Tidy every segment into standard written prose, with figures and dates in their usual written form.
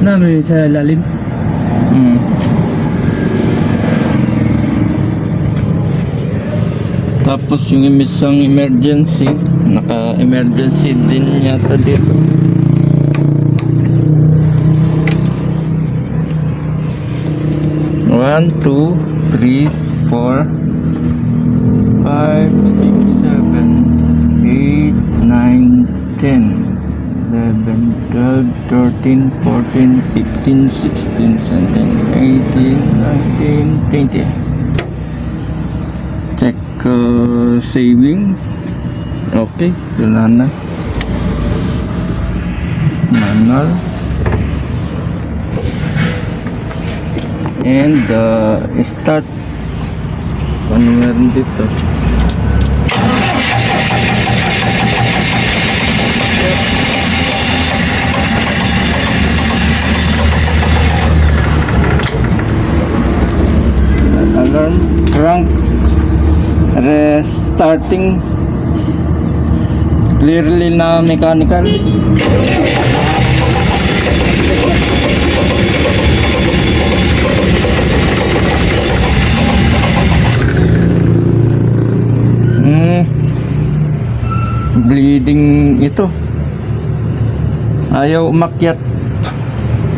namin sa lalim. Hmm. Tapos yung isang emergency, naka-emergency din yata dito. One, two, three, four, 5, 6, 7, 8, 9, 10, 11, 12, 13, 14, 15, 16, 17, 18, 19, 20. Check saving. Okay, wala na. Manual. And start. Ano meron dito? Alarm, crank, restarting, clearly na mechanical. Bleeding ito, ayaw umakyat,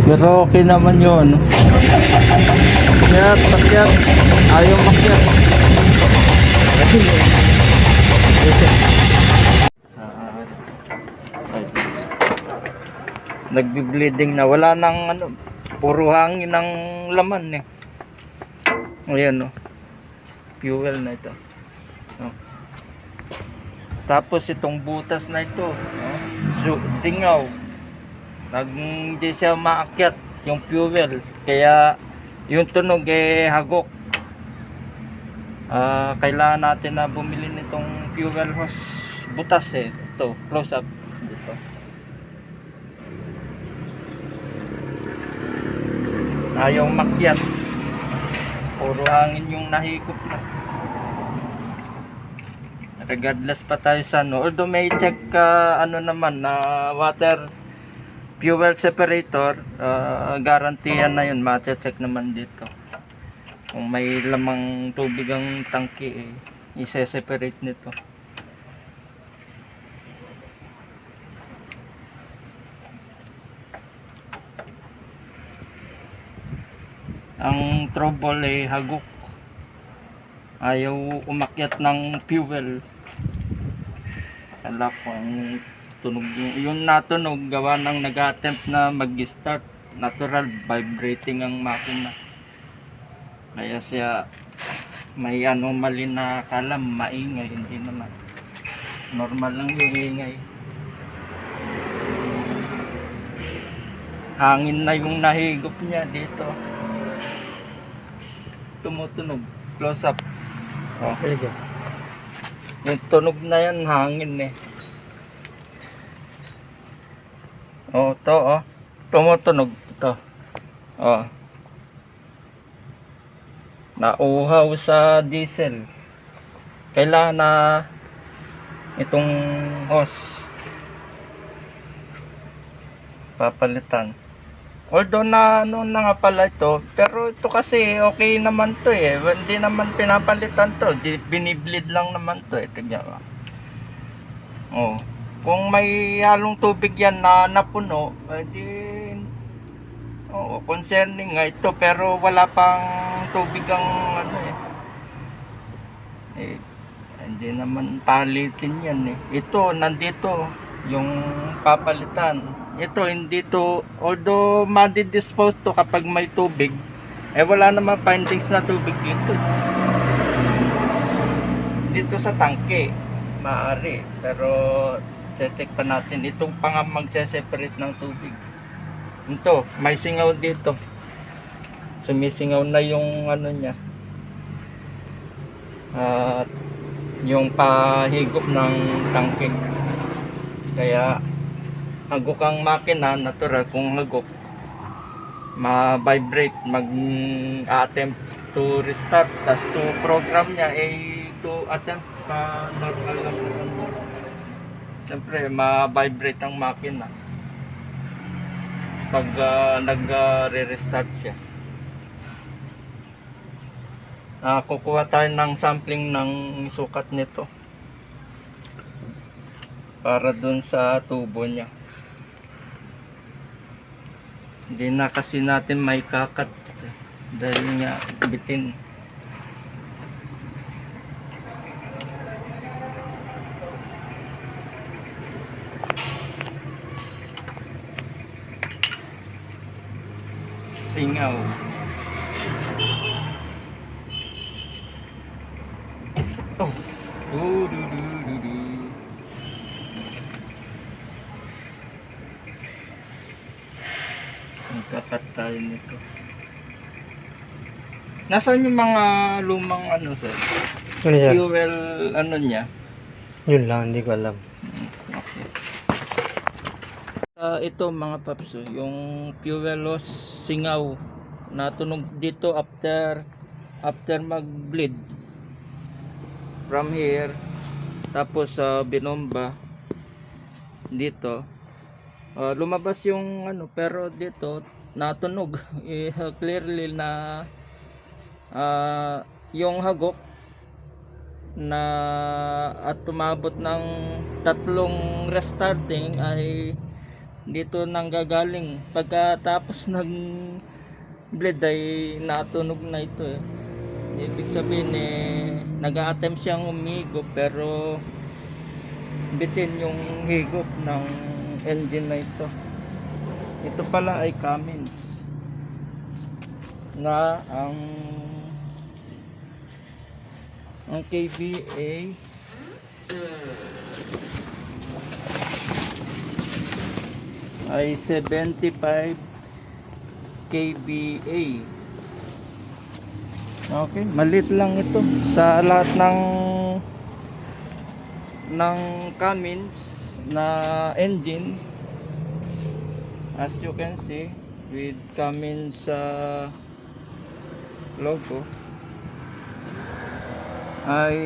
pero okay naman yun. Pakyat, ayaw umakyat. Nagbi-bleeding na, wala nang ano, puro hangin ang laman eh. Ayan, fuel na ito. Tapos itong butas na ito, singaw, hindi siya maakyat yung fuel, kaya yung tunog hagok. Kailangan natin na bumili nitong fuel hose butas ito, close up dito. Ayaw makyat, puro hangin yung nahigop na. Regardless pa tayo sa although may check naman na water fuel separator, garantiyan na yun, ma-check naman dito kung may lamang tubig ang tangke i-separate nito. Ang trouble hagok, ayaw umakyat ng fuel. Kala ko ang tunog yung natunog gawa ng nag-attempt na mag-start, natural vibrating ang makina, kaya siya may anomaly na kala maingay. Hindi naman, normal lang yung ingay, hangin na yung nahigop niya dito, tumutunog. Close up. Okay, yung tunog na yan hangin tumutunog ito. Nauhaw sa diesel, kailangan na itong hose papalitan. Although na nga pala ito, pero ito kasi okay naman to hindi naman pinapalitan to, binibleed lang naman to tignan mo. Kung may halong tubig yan na napuno, concerning nga ito, pero wala pang tubig ang hindi naman palitin yan ito nandito yung papalitan. Ito hindi to, although madi-dispose to kapag may tubig, wala naman findings na tubig dito sa tangke, maaari, pero check pa natin itong pang magse-separate ng tubig. Ito may singaw dito, sumisingaw na yung niya, yung pahigop ng tangke, kaya hagok ang makina. Natural kung hagok, ma-vibrate, mag-attempt to restart, tas to program niya to attempt normal lang. Siyempre ma-vibrate ang makina. pag nag-re-restart siya. Kukuha tayo ng sampling ng sukat nito para dun sa tubo niya. Hindi na kasi natin may kakat dahil nga bitin. Singaw. Oh. Magkakat tayo nito. Nasaan yung mga lumang ano sir? Ano sir? Fuel ano niya? Yun lang, hindi ko alam. Okay. Ito mga paps, yung fuel loss singaw natunog dito after mag-bleed from here, tapos binomba dito, lumabas yung ano, pero dito natunog clearly na yung hagok na at tumabot ng 3 restarting ay dito nanggagaling. Pagkatapos ng bleed ay natunog na ito ibig sabihin nag-a-attempt siyang umigop pero bitin yung higop ng engine na ito. Ito pala ay Cummins na ang KVA ay 75 kVA. Okay, maliit lang ito sa lahat ng Cummins na engine, as you can see with Cummins logo ay,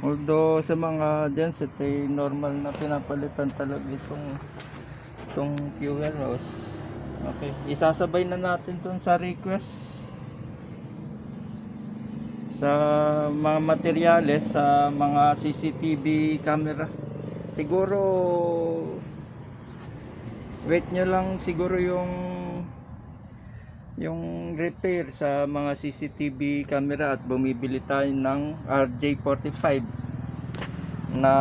although sa mga density normal na pinapalitan talaga itong fuel hose. Okay, isasabay na natin tun sa request sa mga materyales sa mga CCTV camera. Siguro wait nyo lang siguro yung repair sa mga CCTV camera at bumibili tayo ng RJ45 na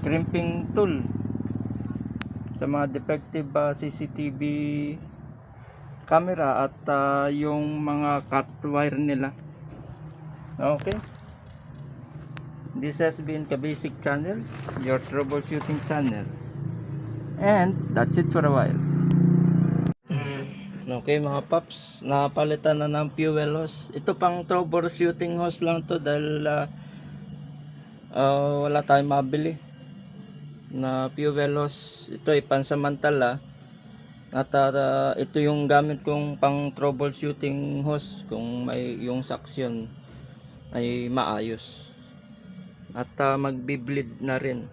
crimping tool sa mga defective CCTV camera at yung mga cut wire nila. Okay, this has been Kabasic Channel, your troubleshooting channel, and that's it for a while. Okay mga paps, napalitan na ng fuel hose. Ito pang troubleshooting hose lang to dahil wala tayong mabili na fuel hose. Ito ay pansamantala at ito yung gamit kong pang troubleshooting hose kung may yung suction ay maayos at magbi-bleed na rin.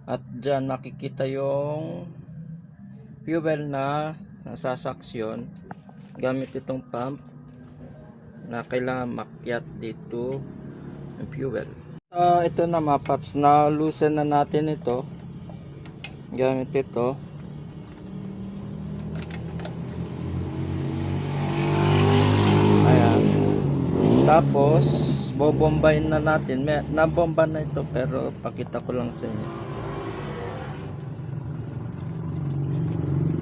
At dyan makikita yung fuel na nasasaksyon gamit itong pump na kailangan makyat dito ng fuel. Ito na mga paps, na loosen na natin ito gamit ito. Ayan, tapos bobombahin na natin. Nabomba na ito pero pakita ko lang sa inyo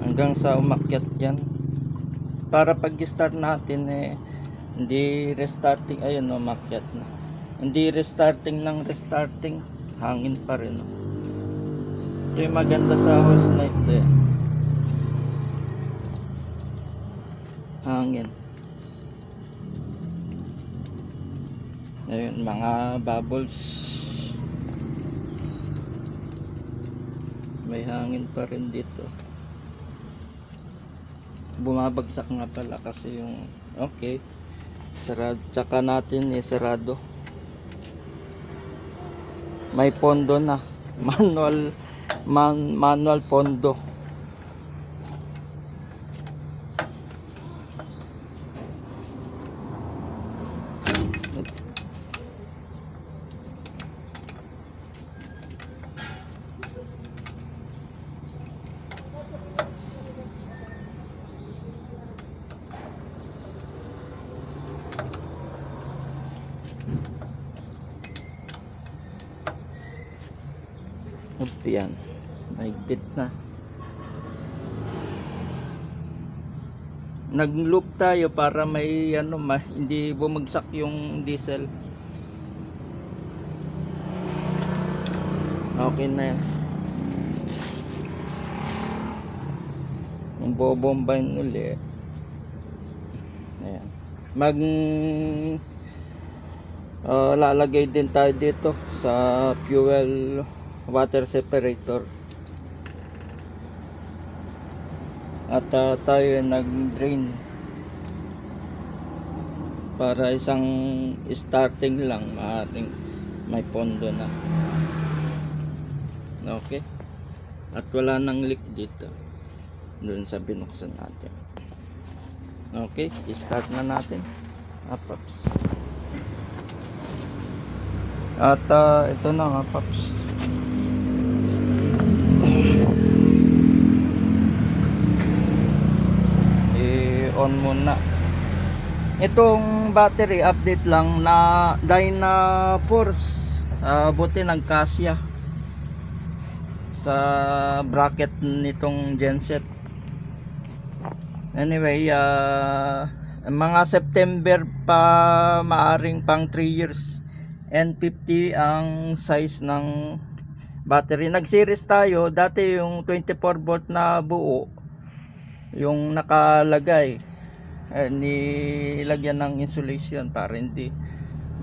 hanggang sa umakyat yan para pag start natin hindi restarting. Ayun, umakyat na, hindi restarting ng restarting, hangin pa rin ito yung maganda sa hose na ito hangin. Ayun, mga bubbles, may hangin pa rin dito. Bumabagsak nga pala kasi yung okay, sarado, tsaka natin sarado. May pondo na, manual pondo. Yan, mahigpit na. Nag-loop tayo para may ano, hindi bumagsak yung diesel. Okay na yan. Yung bobombahin uli. Ayan. Lalagay din tayo dito sa fuel water separator. At tayo nag-drain para isang starting lang, maaaring may pondo na. Okay. At wala nang leak dito doon sa binuksan natin. Okay, start na natin. Paps. At ito na nga, Paps. On muna. Itong battery update lang na Dynaforce, buti nagkasya sa bracket nitong genset. Anyway, mga September pa, maaring pang 3 years. N50 ang size ng battery. Nag-series tayo dati, yung 24 volt na buo yung nakalagay, nilagyan ng insulation para hindi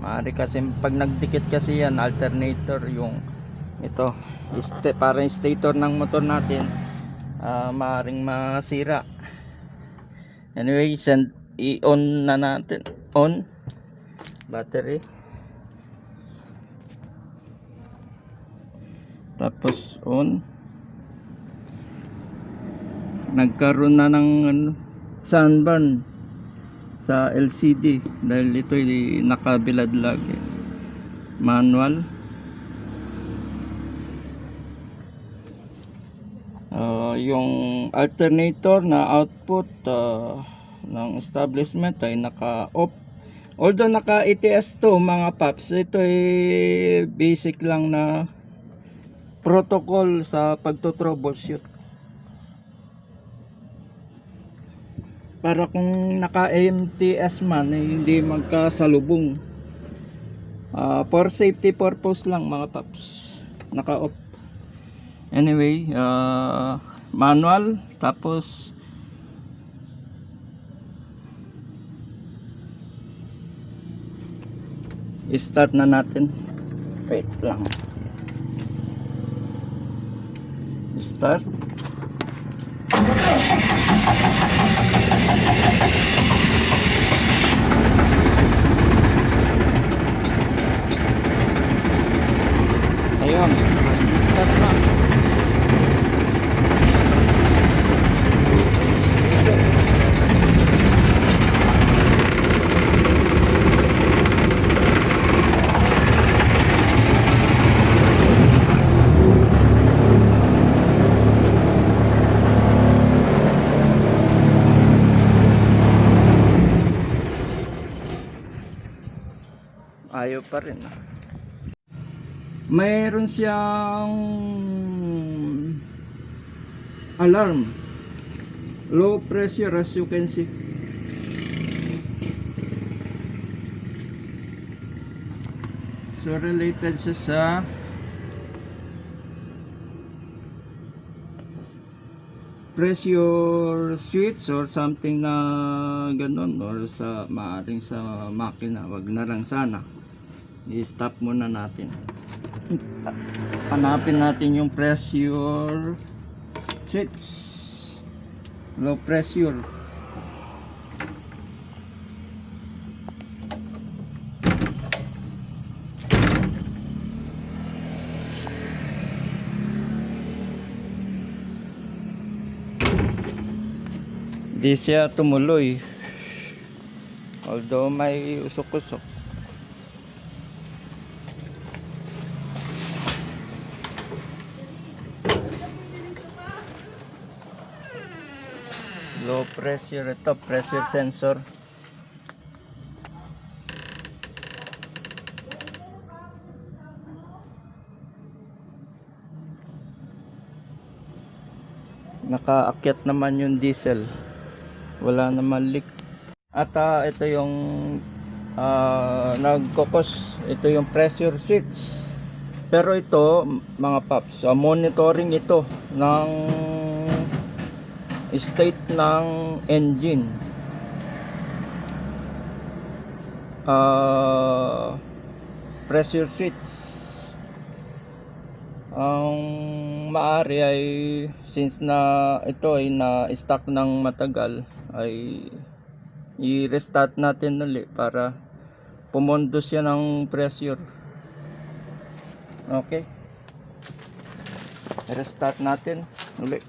maaari, kasi pag nagdikit kasi yan, alternator yung ito, parang stator ng motor natin, maaring masira. Anyway, i-on na natin. On battery, tapos on. Nagkaroon na ng sunburn sa LCD dahil ito ay nakabilad lagi. Manual. Yung alternator na output ng establishment ay naka-off. Although naka ETS to mga paps, ito ay basic lang na protocol sa pagto-troubleshoot. Para kung naka AMTS man, hindi magkasalubong. For safety purpose lang mga paps, naka-off. Anyway, manual, tapos start na natin. Wait lang. Start. Ayun, start na. Ayaw pa rin. Mayroon siyang alarm, low pressure, as you can see. So related siya sa pressure switch or something na ganun, or sa maaring sa makina. Wag na lang sana, i-stop muna natin. Hanapin natin yung pressure switch, low pressure. Di siya tumuloy. Although may usok-usok. Low pressure ito, pressure sensor. Nakaakyat naman yung diesel. Wala naman leak. At ito yung nagkokos. Ito yung pressure switch. Pero ito mga paps, monitoring ito ng state ng engine. Pressure switch. Ang maari ay since na ito ay na-stuck ng matagal ay i-restart natin ulit para pumondo siya ng pressure. Okay. Restart natin ulit.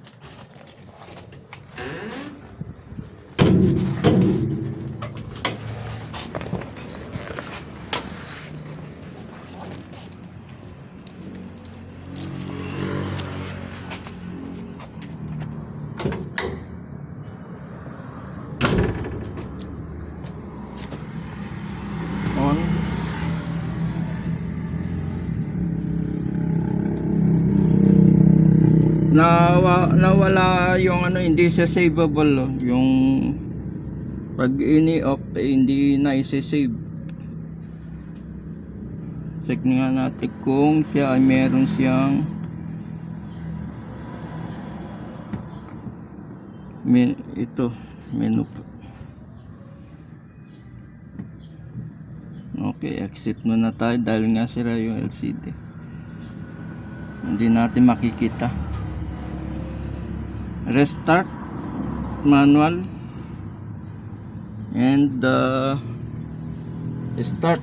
On. Nawala yung hindi siya saveable, yung pag ini-off hindi na i-save. Check nga natin kung siya ay meron siyang ito menu. Okay, exit muna tayo dahil nga sira yung LCD. Hindi natin makikita. Restart manual and start.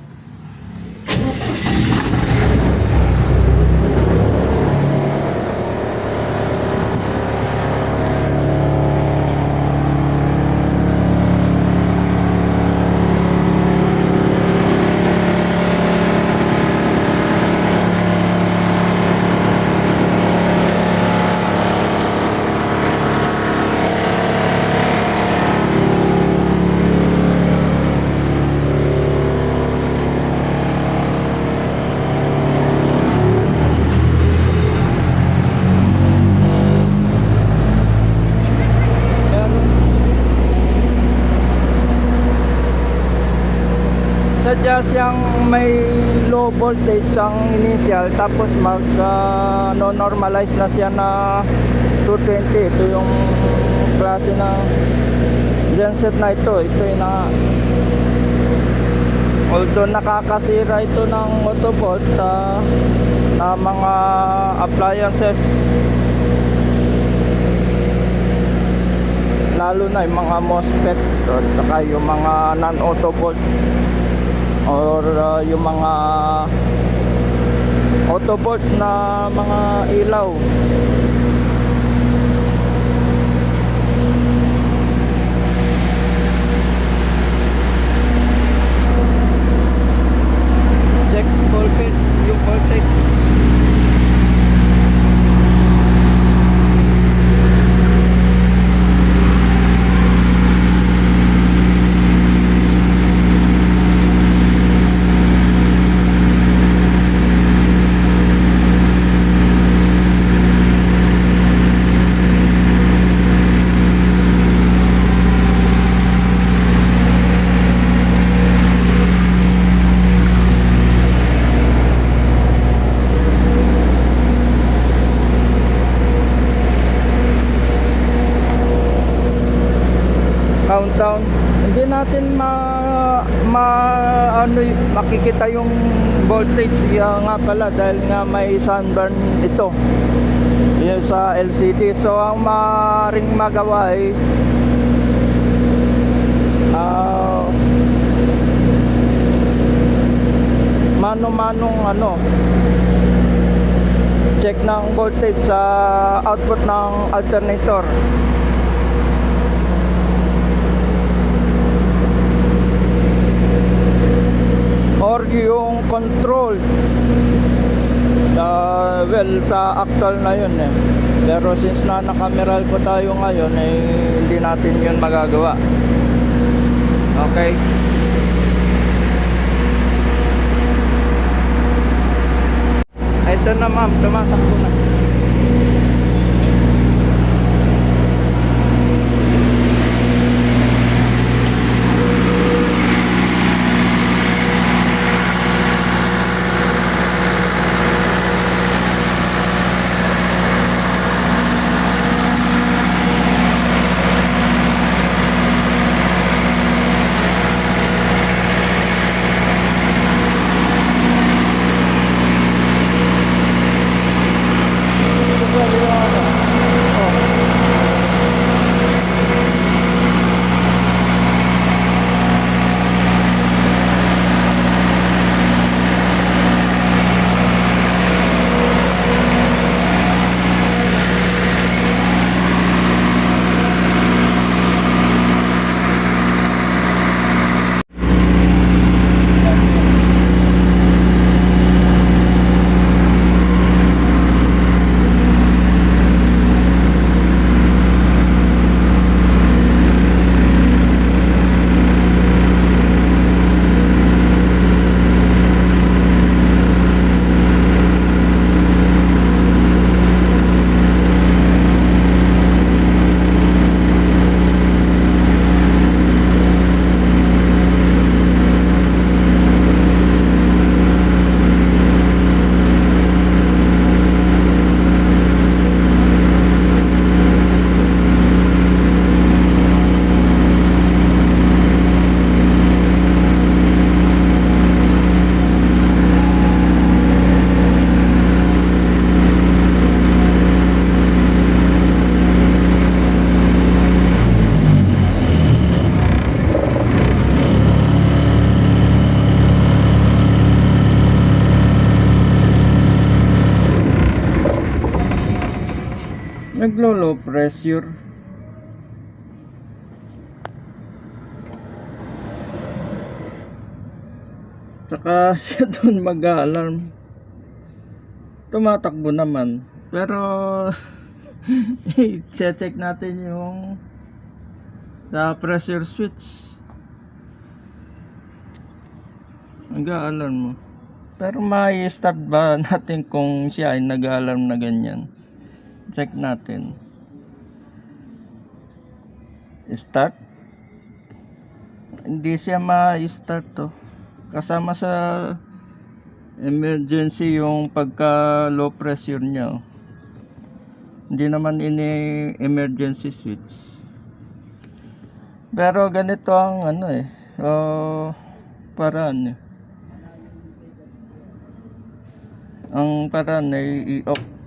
Sadya siyang may low voltage ang initial, tapos normalize na siya na 220. Ito yung klase na genset na ito. Ito yung although nakakasira ito ng motobolt na mga appliances, lalo na yung mga MOSFET at saka yung mga non-autobolt or yung mga autobolt na mga ilaw. Check voltage, yung voltage. Countdown. Hindi natin makikita yung voltage nga pala dahil nga may sunburn ito yun sa LCD. So ang maring magawa ay mano-manong check ng voltage sa output ng alternator. or yung control. Well, sa actual na yun eh. Pero since na nakameral po tayo ngayon, eh, hindi natin yun magagawa. Okay. Ito na ma'am, tumatakbo na. Naglo-low pressure. Tsaka siya doon mag-alarm. Tumatakbo naman. Pero i-check natin yung sa pressure switch. Nag-alarm mo. Pero ma-start ba natin kung siya ay nag-alarm na ganyan? Check natin. Start. Hindi siya ma-start to. Kasama sa emergency yung pagka low pressure niya. Hindi naman ini emergency switch. Pero ganito ang ano eh. Paraan eh. Ang paraan ay i-off.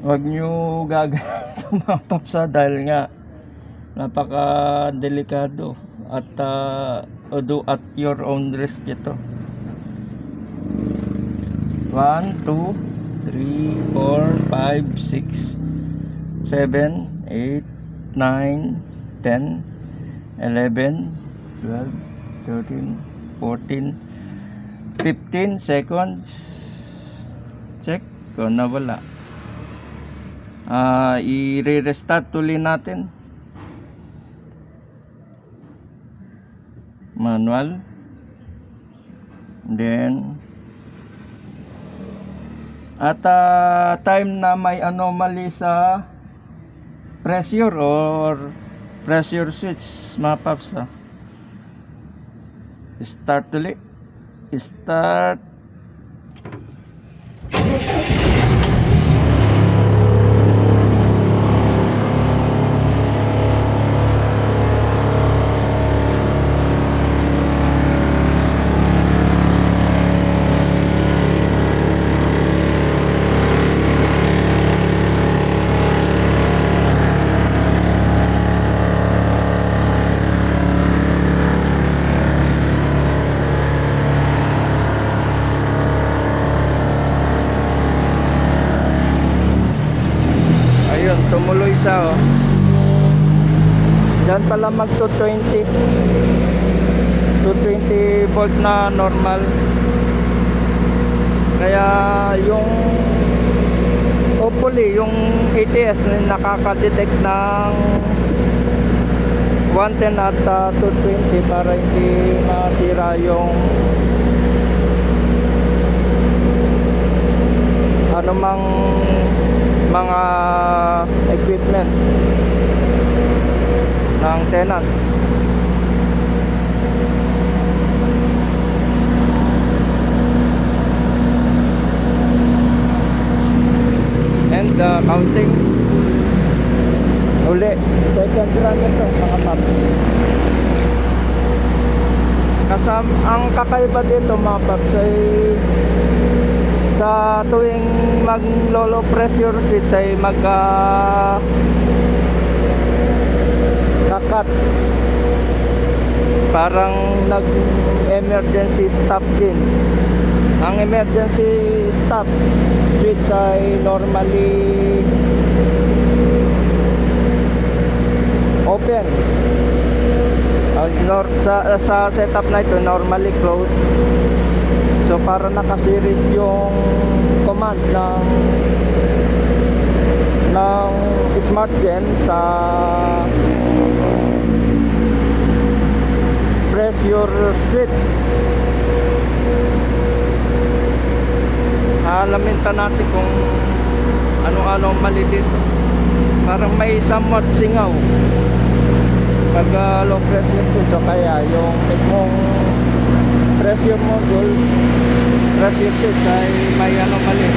Huwag nyo gagawin mga papsa dahil nga napaka delikado at do at your own risk ito. 1, 2, 3, 4, 5, 6, 7, 8, 9, 10, 11, 12, 13, 14, 15 seconds. Check kung nawala. I-restart tuloy natin. Manual. Then at time na may anomaly sa pressure or pressure switch, mga paps, start tuloy. Start. pala mag 220 volt na normal. Kaya yung hopefully yung ATS na nakaka-detect ng 110 at 220 para hindi masira yung anumang mga equipment ng tenant. And counting uli, second run ito mga paps. Ang kakaiba dito mga paps ay sa tuwing mag low pressure switch ay kakat, parang nag emergency stop din. Ang emergency stop switch ay normally open. Sa setup na ito normally closed. So para naka-series yung command ng smart gen sa pressure switch. Alamin pa natin kung ano-ano mali dito. Parang may somewhat singaw pag low pressure switch, so kaya yung mismong pressure module, pressure switch ay may mali.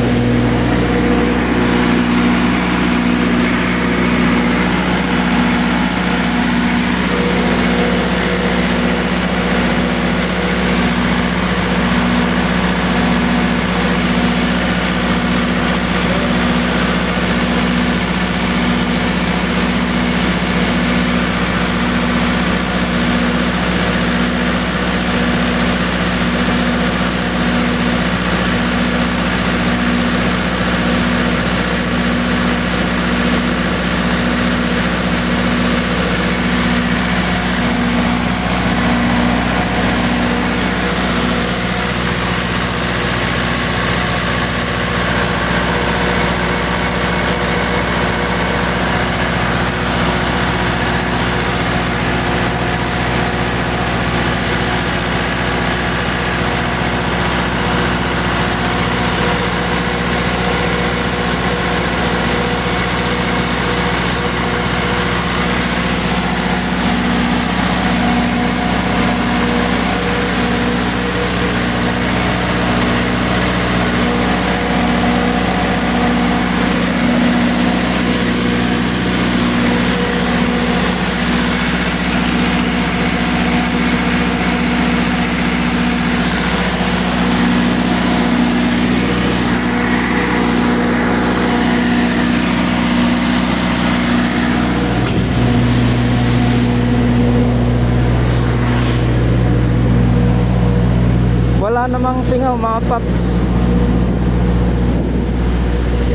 Wala namang singaw mga paps.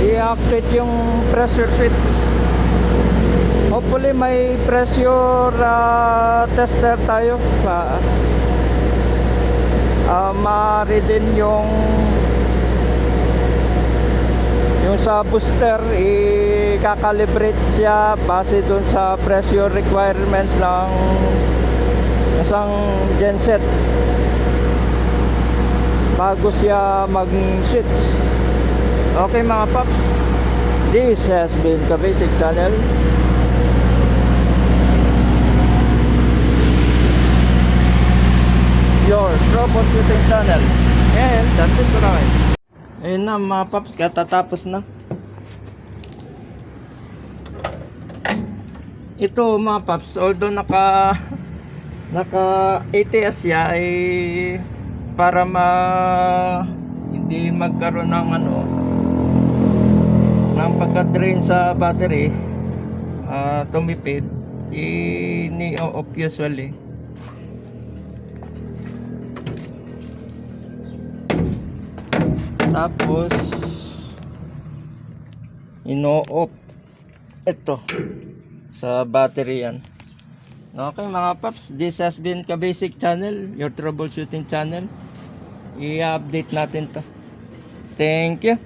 I-activate yung pressure switch. Hopefully may pressure tester tayo pa ma-read din yung sa booster. I-calibrate siya base dun sa pressure requirements ng isang genset bago siya mag-switch. Okay mga paps, this has been Kabasic Channel. Your troubleshooting channel. And that's it for now. Ayun na mga paps, katatapos na. Ito mga paps, although naka ATS siya, ay para hindi magkaroon ng ng pagka-drain sa battery, tumipid, ini-off usually. Tapos ino-off ito sa battery yan. Okay mga paps, this has been Kabasic Channel, your troubleshooting channel. I-update natin to. Thank you.